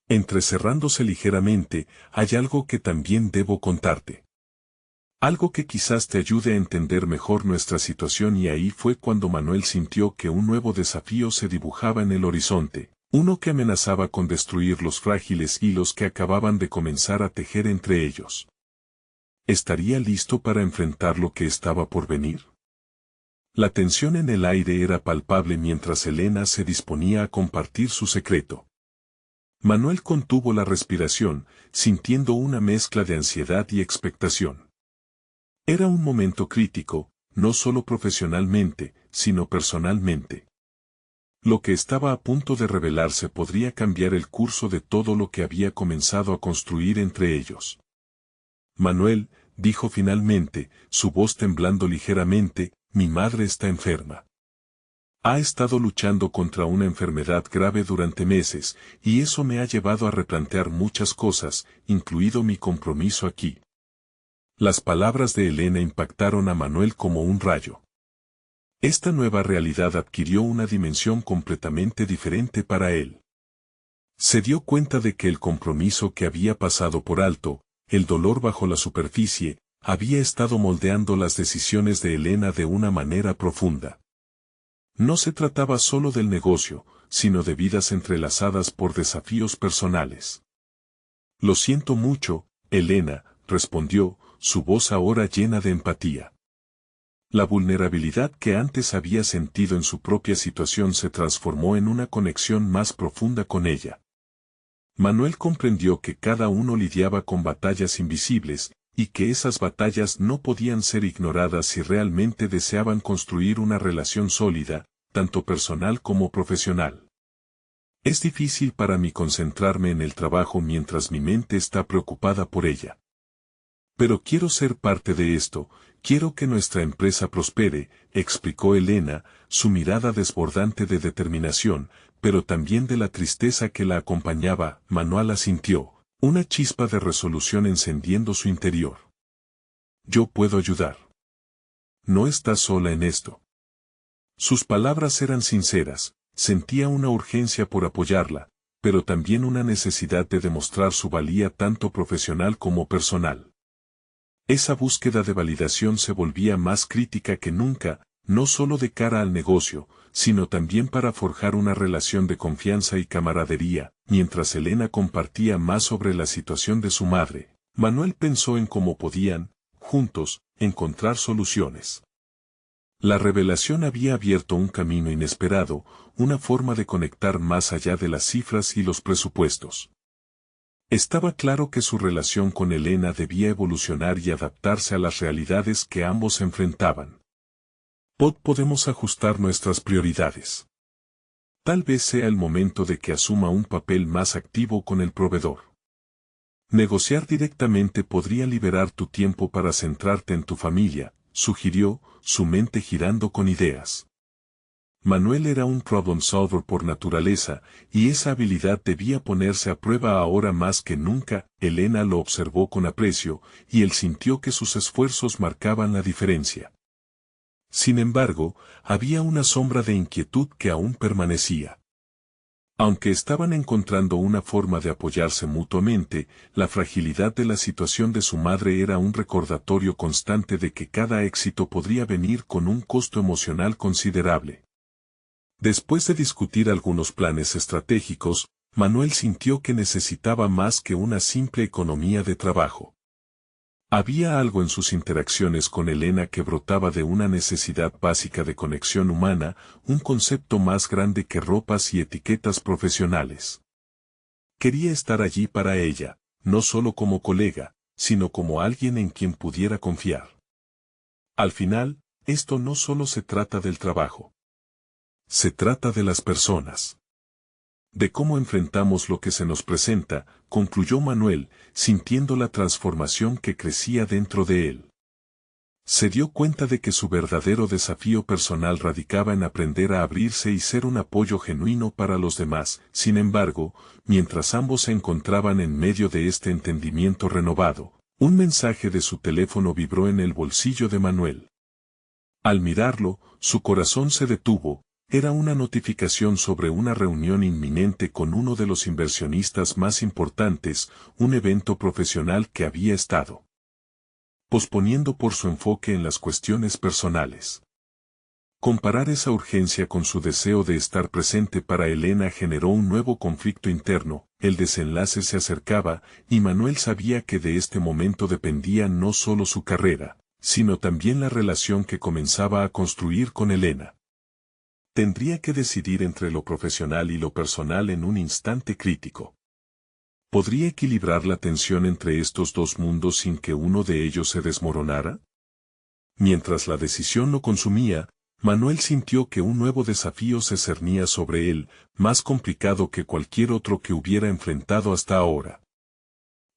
entrecerrándose ligeramente, hay algo que también debo contarte. Algo que quizás te ayude a entender mejor nuestra situación, y ahí fue cuando Manuel sintió que un nuevo desafío se dibujaba en el horizonte, uno que amenazaba con destruir los frágiles hilos que acababan de comenzar a tejer entre ellos. ¿Estaría listo para enfrentar lo que estaba por venir? La tensión en el aire era palpable mientras Elena se disponía a compartir su secreto. Manuel contuvo la respiración, sintiendo una mezcla de ansiedad y expectación. Era un momento crítico, no solo profesionalmente, sino personalmente. Lo que estaba a punto de revelarse podría cambiar el curso de todo lo que había comenzado a construir entre ellos. Manuel, dijo finalmente, su voz temblando ligeramente, mi madre está enferma. Ha estado luchando contra una enfermedad grave durante meses, y eso me ha llevado a replantear muchas cosas, incluido mi compromiso aquí. Las palabras de Elena impactaron a Manuel como un rayo. Esta nueva realidad adquirió una dimensión completamente diferente para él. Se dio cuenta de que el compromiso que había pasado por alto, el dolor bajo la superficie, había estado moldeando las decisiones de Elena de una manera profunda. No se trataba solo del negocio, sino de vidas entrelazadas por desafíos personales. Lo siento mucho, Elena, respondió, su voz ahora llena de empatía. La vulnerabilidad que antes había sentido en su propia situación se transformó en una conexión más profunda con ella. Manuel comprendió que cada uno lidiaba con batallas invisibles, y que esas batallas no podían ser ignoradas si realmente deseaban construir una relación sólida, tanto personal como profesional. Es difícil para mí concentrarme en el trabajo mientras mi mente está preocupada por ella. Pero quiero ser parte de esto, quiero que nuestra empresa prospere, explicó Elena, su mirada desbordante de determinación, pero también de la tristeza que la acompañaba. Manuel asintió, una chispa de resolución encendiendo su interior. Yo puedo ayudar. No estás sola en esto. Sus palabras eran sinceras, sentía una urgencia por apoyarla, pero también una necesidad de demostrar su valía tanto profesional como personal. Esa búsqueda de validación se volvía más crítica que nunca, no solo de cara al negocio, sino también para forjar una relación de confianza y camaradería. Mientras Elena compartía más sobre la situación de su madre, Manuel pensó en cómo podían, juntos, encontrar soluciones. La revelación había abierto un camino inesperado, una forma de conectar más allá de las cifras y los presupuestos. Estaba claro que su relación con Elena debía evolucionar y adaptarse a las realidades que ambos enfrentaban. Podemos ajustar nuestras prioridades. Tal vez sea el momento de que asuma un papel más activo con el proveedor. Negociar directamente podría liberar tu tiempo para centrarte en tu familia, sugirió, su mente girando con ideas. Manuel era un problem solver por naturaleza, y esa habilidad debía ponerse a prueba ahora más que nunca. Elena lo observó con aprecio, y él sintió que sus esfuerzos marcaban la diferencia. Sin embargo, había una sombra de inquietud que aún permanecía. Aunque estaban encontrando una forma de apoyarse mutuamente, la fragilidad de la situación de su madre era un recordatorio constante de que cada éxito podría venir con un costo emocional considerable. Después de discutir algunos planes estratégicos, Manuel sintió que necesitaba más que una simple economía de trabajo. Había algo en sus interacciones con Elena que brotaba de una necesidad básica de conexión humana, un concepto más grande que ropas y etiquetas profesionales. Quería estar allí para ella, no solo como colega, sino como alguien en quien pudiera confiar. Al final, esto no solo se trata del trabajo. Se trata de las personas. De cómo enfrentamos lo que se nos presenta, concluyó Manuel, sintiendo la transformación que crecía dentro de él. Se dio cuenta de que su verdadero desafío personal radicaba en aprender a abrirse y ser un apoyo genuino para los demás. Sin embargo, mientras ambos se encontraban en medio de este entendimiento renovado, un mensaje de su teléfono vibró en el bolsillo de Manuel. Al mirarlo, su corazón se detuvo. Era una notificación sobre una reunión inminente con uno de los inversionistas más importantes, un evento profesional que había estado posponiendo por su enfoque en las cuestiones personales. Comparar esa urgencia con su deseo de estar presente para Elena generó un nuevo conflicto interno. El desenlace se acercaba, y Manuel sabía que de este momento dependía no solo su carrera, sino también la relación que comenzaba a construir con Elena. Tendría que decidir entre lo profesional y lo personal en un instante crítico. ¿Podría equilibrar la tensión entre estos dos mundos sin que uno de ellos se desmoronara? Mientras la decisión lo consumía, Manuel sintió que un nuevo desafío se cernía sobre él, más complicado que cualquier otro que hubiera enfrentado hasta ahora.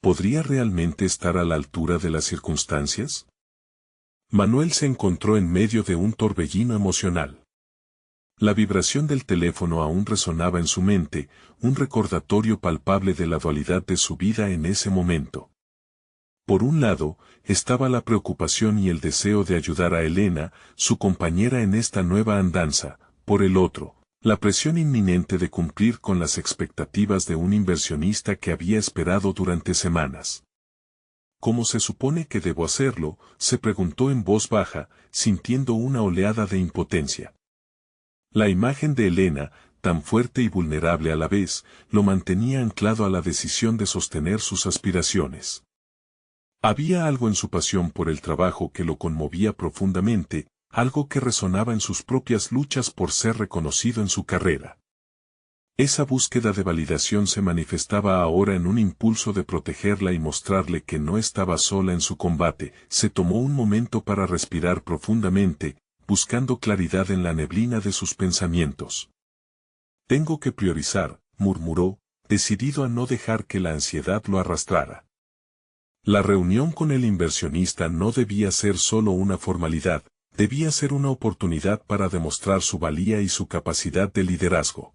¿Podría realmente estar a la altura de las circunstancias? Manuel se encontró en medio de un torbellino emocional. La vibración del teléfono aún resonaba en su mente, un recordatorio palpable de la dualidad de su vida en ese momento. Por un lado, estaba la preocupación y el deseo de ayudar a Elena, su compañera en esta nueva andanza; por el otro, la presión inminente de cumplir con las expectativas de un inversionista que había esperado durante semanas. ¿Cómo se supone que debo hacerlo?, se preguntó en voz baja, sintiendo una oleada de impotencia. La imagen de Elena, tan fuerte y vulnerable a la vez, lo mantenía anclado a la decisión de sostener sus aspiraciones. Había algo en su pasión por el trabajo que lo conmovía profundamente, algo que resonaba en sus propias luchas por ser reconocido en su carrera. Esa búsqueda de validación se manifestaba ahora en un impulso de protegerla y mostrarle que no estaba sola en su combate. Se tomó un momento para respirar profundamente, buscando claridad en la neblina de sus pensamientos. «Tengo que priorizar», murmuró, decidido a no dejar que la ansiedad lo arrastrara. La reunión con el inversionista no debía ser solo una formalidad, debía ser una oportunidad para demostrar su valía y su capacidad de liderazgo.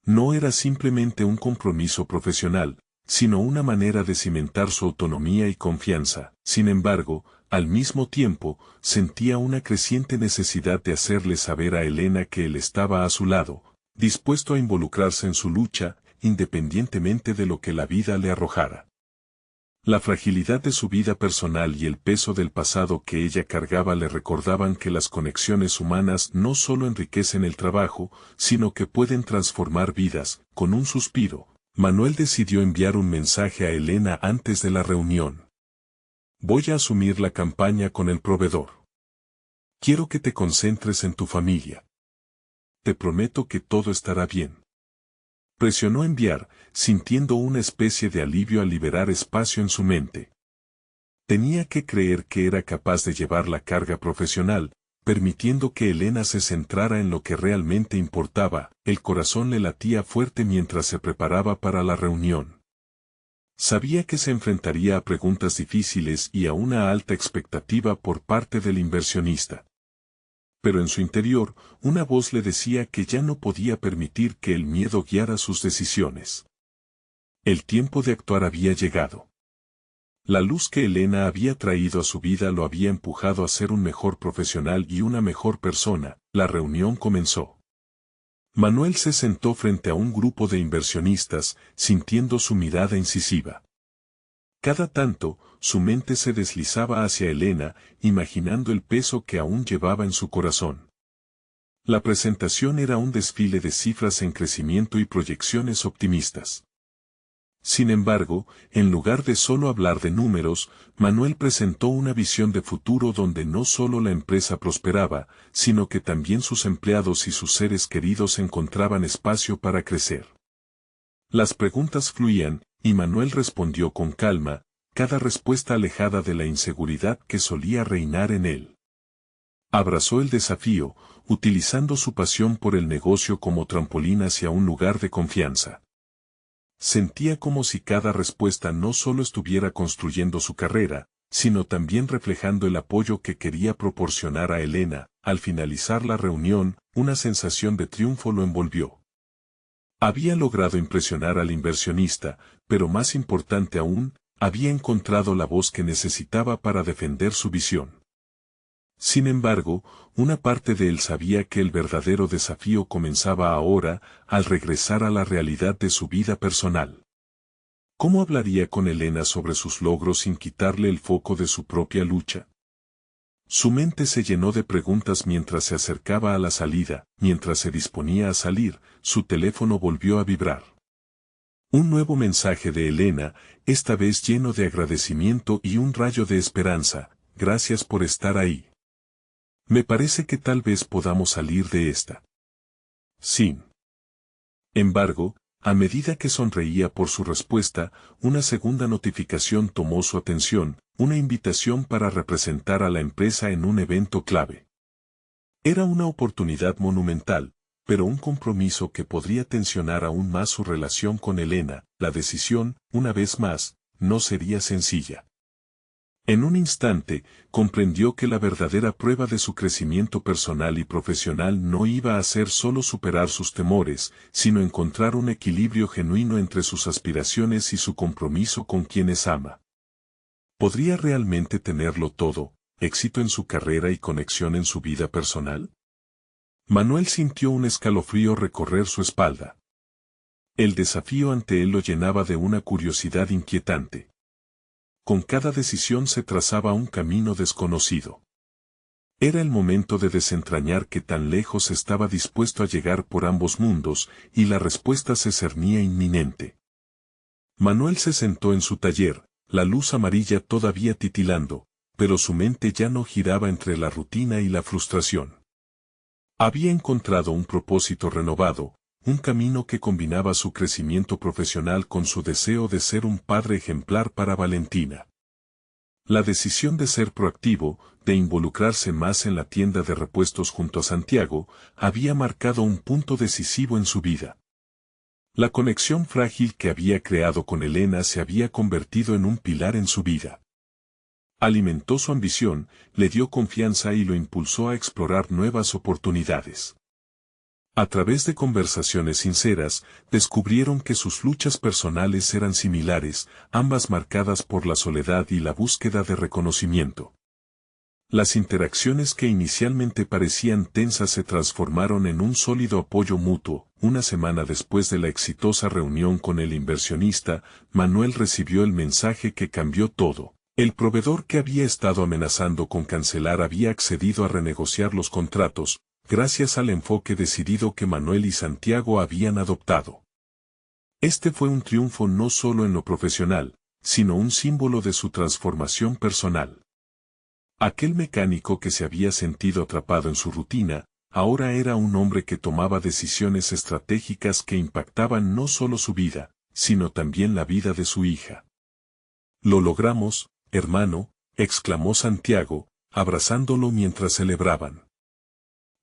No era simplemente un compromiso profesional, sino una manera de cimentar su autonomía y confianza. Sin embargo, al mismo tiempo, sentía una creciente necesidad de hacerle saber a Elena que él estaba a su lado, dispuesto a involucrarse en su lucha, independientemente de lo que la vida le arrojara. La fragilidad de su vida personal y el peso del pasado que ella cargaba le recordaban que las conexiones humanas no solo enriquecen el trabajo, sino que pueden transformar vidas. Con un suspiro, Manuel decidió enviar un mensaje a Elena antes de la reunión. «Voy a asumir la campaña con el proveedor. Quiero que te concentres en tu familia. Te prometo que todo estará bien». Presionó enviar, sintiendo una especie de alivio al liberar espacio en su mente. Tenía que creer que era capaz de llevar la carga profesional, permitiendo que Elena se centrara en lo que realmente importaba. El corazón le latía fuerte mientras se preparaba para la reunión. Sabía que se enfrentaría a preguntas difíciles y a una alta expectativa por parte del inversionista. Pero en su interior, una voz le decía que ya no podía permitir que el miedo guiara sus decisiones. El tiempo de actuar había llegado. La luz que Elena había traído a su vida lo había empujado a ser un mejor profesional y una mejor persona. La reunión comenzó. Manuel se sentó frente a un grupo de inversionistas, sintiendo su mirada incisiva. Cada tanto, su mente se deslizaba hacia Elena, imaginando el peso que aún llevaba en su corazón. La presentación era un desfile de cifras en crecimiento y proyecciones optimistas. Sin embargo, en lugar de solo hablar de números, Manuel presentó una visión de futuro donde no solo la empresa prosperaba, sino que también sus empleados y sus seres queridos encontraban espacio para crecer. Las preguntas fluían, y Manuel respondió con calma, cada respuesta alejada de la inseguridad que solía reinar en él. Abrazó el desafío, utilizando su pasión por el negocio como trampolín hacia un lugar de confianza. Sentía como si cada respuesta no solo estuviera construyendo su carrera, sino también reflejando el apoyo que quería proporcionar a Elena. Al finalizar la reunión, una sensación de triunfo lo envolvió. Había logrado impresionar al inversionista, pero más importante aún, había encontrado la voz que necesitaba para defender su visión. Sin embargo, una parte de él sabía que el verdadero desafío comenzaba ahora, al regresar a la realidad de su vida personal. ¿Cómo hablaría con Elena sobre sus logros sin quitarle el foco de su propia lucha? Su mente se llenó de preguntas mientras se acercaba a la salida. Mientras se disponía a salir, su teléfono volvió a vibrar. Un nuevo mensaje de Elena, esta vez lleno de agradecimiento y un rayo de esperanza. Gracias por estar ahí. Me parece que tal vez podamos salir de esta. Sin embargo, a medida que sonreía por su respuesta, una segunda notificación tomó su atención, una invitación para representar a la empresa en un evento clave. Era una oportunidad monumental, pero un compromiso que podría tensionar aún más su relación con Elena. La decisión, una vez más, no sería sencilla. En un instante, comprendió que la verdadera prueba de su crecimiento personal y profesional no iba a ser solo superar sus temores, sino encontrar un equilibrio genuino entre sus aspiraciones y su compromiso con quienes ama. ¿Podría realmente tenerlo todo, éxito en su carrera y conexión en su vida personal? Manuel sintió un escalofrío recorrer su espalda. El desafío ante él lo llenaba de una curiosidad inquietante. Con cada decisión se trazaba un camino desconocido. Era el momento de desentrañar qué tan lejos estaba dispuesto a llegar por ambos mundos, y la respuesta se cernía inminente. Manuel se sentó en su taller, la luz amarilla todavía titilando, pero su mente ya no giraba entre la rutina y la frustración. Había encontrado un propósito renovado, un camino que combinaba su crecimiento profesional con su deseo de ser un padre ejemplar para Valentina. La decisión de ser proactivo, de involucrarse más en la tienda de repuestos junto a Santiago, había marcado un punto decisivo en su vida. La conexión frágil que había creado con Elena se había convertido en un pilar en su vida. Alimentó su ambición, le dio confianza y lo impulsó a explorar nuevas oportunidades. A través de conversaciones sinceras, descubrieron que sus luchas personales eran similares, ambas marcadas por la soledad y la búsqueda de reconocimiento. Las interacciones que inicialmente parecían tensas se transformaron en un sólido apoyo mutuo. Una semana después de la exitosa reunión con el inversionista, Manuel recibió el mensaje que cambió todo. El proveedor que había estado amenazando con cancelar había accedido a renegociar los contratos, gracias al enfoque decidido que Manuel y Santiago habían adoptado. Este fue un triunfo no solo en lo profesional, sino un símbolo de su transformación personal. Aquel mecánico que se había sentido atrapado en su rutina, ahora era un hombre que tomaba decisiones estratégicas que impactaban no solo su vida, sino también la vida de su hija. «Lo logramos, hermano», exclamó Santiago, abrazándolo mientras celebraban.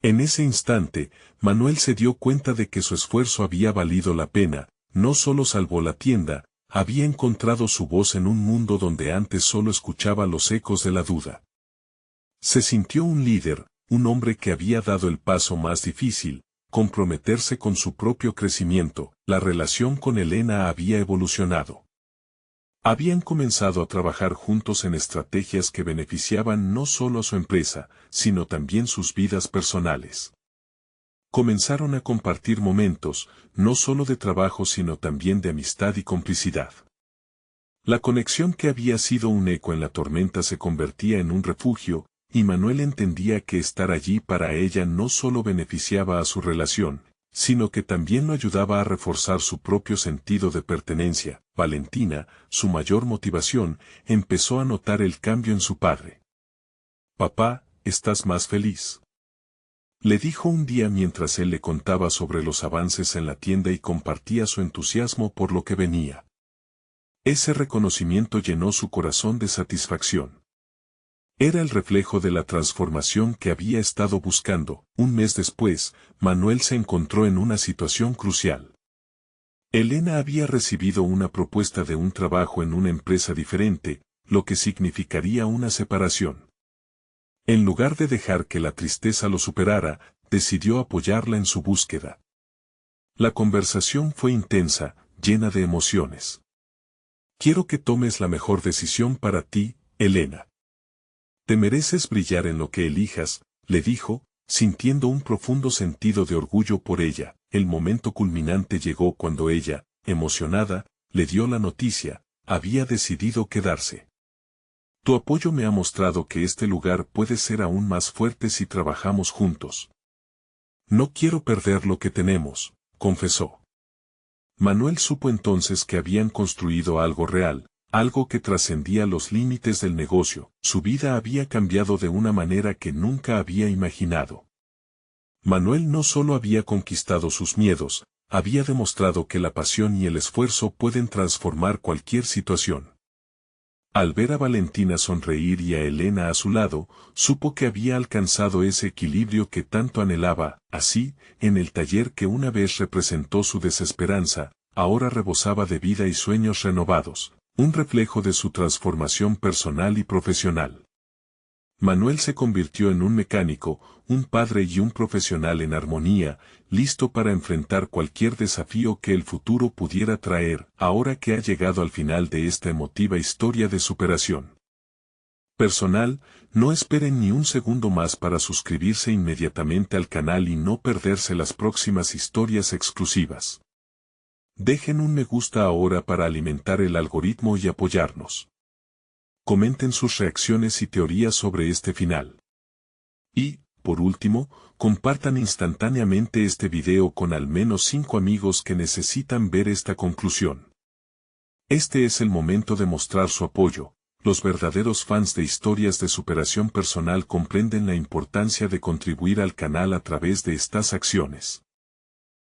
En ese instante, Manuel se dio cuenta de que su esfuerzo había valido la pena. No solo salvó la tienda, había encontrado su voz en un mundo donde antes solo escuchaba los ecos de la duda. Se sintió un líder, un hombre que había dado el paso más difícil, comprometerse con su propio crecimiento. La relación con Elena había evolucionado. Habían comenzado a trabajar juntos en estrategias que beneficiaban no solo a su empresa, sino también sus vidas personales. Comenzaron a compartir momentos, no solo de trabajo sino también de amistad y complicidad. La conexión que había sido un eco en la tormenta se convertía en un refugio, y Manuel entendía que estar allí para ella no solo beneficiaba a su relación, sino que también lo ayudaba a reforzar su propio sentido de pertenencia. Valentina, su mayor motivación, empezó a notar el cambio en su padre. «Papá, ¿estás más feliz?», le dijo un día mientras él le contaba sobre los avances en la tienda y compartía su entusiasmo por lo que venía. Ese reconocimiento llenó su corazón de satisfacción. Era el reflejo de la transformación que había estado buscando. Un mes después, Manuel se encontró en una situación crucial. Elena había recibido una propuesta de un trabajo en una empresa diferente, lo que significaría una separación. En lugar de dejar que la tristeza lo superara, decidió apoyarla en su búsqueda. La conversación fue intensa, llena de emociones. Quiero que tomes la mejor decisión para ti, Elena. Te mereces brillar en lo que elijas, le dijo, sintiendo un profundo sentido de orgullo por ella. El momento culminante llegó cuando ella, emocionada, le dio la noticia: había decidido quedarse. Tu apoyo me ha mostrado que este lugar puede ser aún más fuerte si trabajamos juntos. No quiero perder lo que tenemos, confesó. Manuel supo entonces que habían construido algo real, algo que trascendía los límites del negocio. Su vida había cambiado de una manera que nunca había imaginado. Manuel no solo había conquistado sus miedos, había demostrado que la pasión y el esfuerzo pueden transformar cualquier situación. Al ver a Valentina sonreír y a Elena a su lado, supo que había alcanzado ese equilibrio que tanto anhelaba. Así, en el taller que una vez representó su desesperanza, ahora rebosaba de vida y sueños renovados, un reflejo de su transformación personal y profesional. Manuel se convirtió en un mecánico, un padre y un profesional en armonía, listo para enfrentar cualquier desafío que el futuro pudiera traer, ahora que ha llegado al final de esta emotiva historia de superación personal. No esperen ni un segundo más para suscribirse inmediatamente al canal y no perderse las próximas historias exclusivas. Dejen un me gusta ahora para alimentar el algoritmo y apoyarnos. Comenten sus reacciones y teorías sobre este final. Y, por último, compartan instantáneamente este video con al menos 5 amigos que necesitan ver esta conclusión. Este es el momento de mostrar su apoyo. Los verdaderos fans de historias de superación personal comprenden la importancia de contribuir al canal a través de estas acciones.